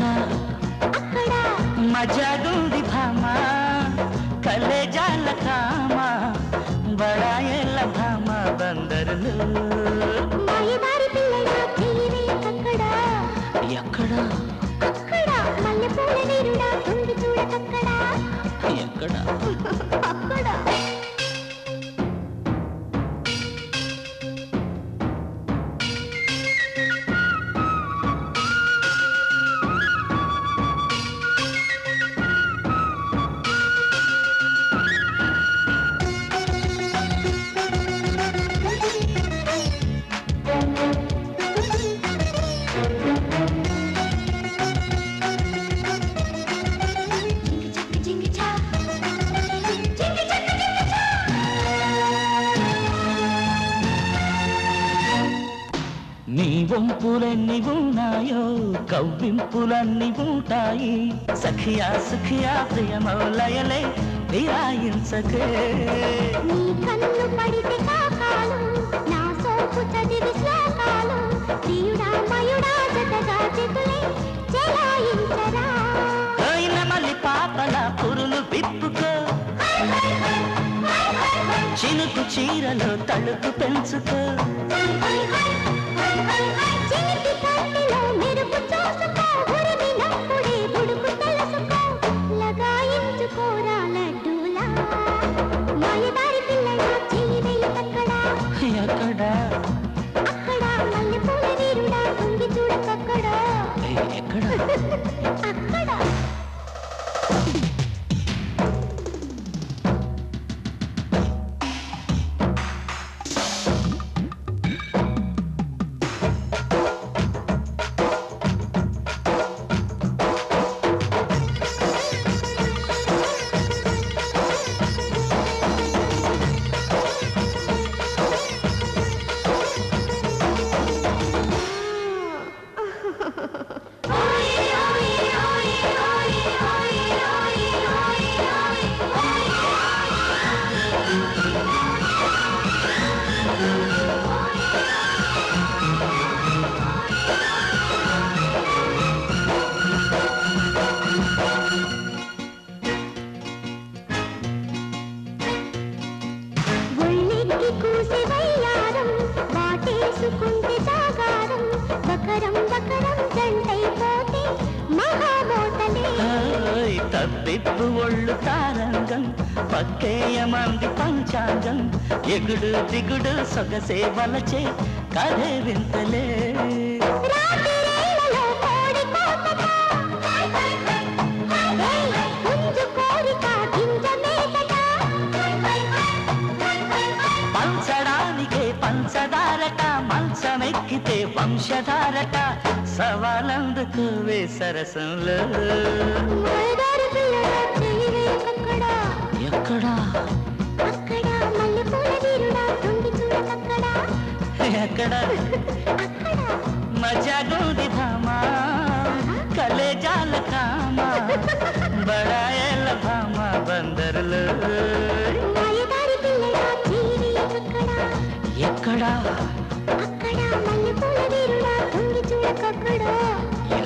ఎక్కడ అక్కడ మజాగుంది భామా కలేజాల కామ బడాయేళ్ళ భామ బందరులు మాయదారి పిల్లడా చెయ్యవేయకక్కడ ఎక్కడ అక్కడ మల్లెపూల వీరుడా తొంగి చూడకక్కడ ఎక్కడ అక్కడ నీ వంపులన్నీ ఉన్నాయో కవ్వింపులన్నీ ఉంటాయి సఖియా సుఖియా ప్రియమౌలయలే విరాయించకే నీ కన్ను పడితే కాకాలు నా సోపు చదివి శ్లోకాలు ప్రియుడా మయుడా జతగా చెతులే చెలాయించరా అయిన మళ్ళీ పాపల పురులు విప్పుకో చినుకు చీరలో తలుపు పెంచుకో చిలిపి కంటిలో మెరుపు చూసుకో ఉరిమినప్పుడే బుడుకు తెలుసుకో లగాయించుకోరా లడ్డూలా మాయదారి పిల్లడా చెయ్యవేయకక్కడ ఎక్కడ అక్కడ మల్లెపూల వీరుడా తొంగి చూడకక్కడ ఎక్కడ అక్కడ ఒళ్ళెక్కి కూసే వయ్యారం వాటేసుకుంటే జాగారం బకరం బకరం జంటైపోతే మహామోతలే తప్పిప్పు ఒళ్ళు తారంగం పక్కేయమంది పంచాంగం ఎగుడు దిగుడు సొగసే వలచే కథే వింతలే రాత్రిరేళలో కోడి కోతట పుంజు కోరిక గింజ మేతట పంచడానికే పంచదారట మంచమెక్కితే వంశధారట సవాలందుకు వే సరసంలో మాయదారి పిల్లడా చెయ్యవేయకక్కడ ఎక్కడ అక్కడ మల్లెపూల వీరుడా తొంగి చూడకక్కడ ఎక్కడ అక్కడ మజాగోది భామా కలేజాల కామ బడాయేళ్ళ భామ బందరులు మాయదారి పిల్లడా చెయ్యవేయకక్కడ ఎక్కడ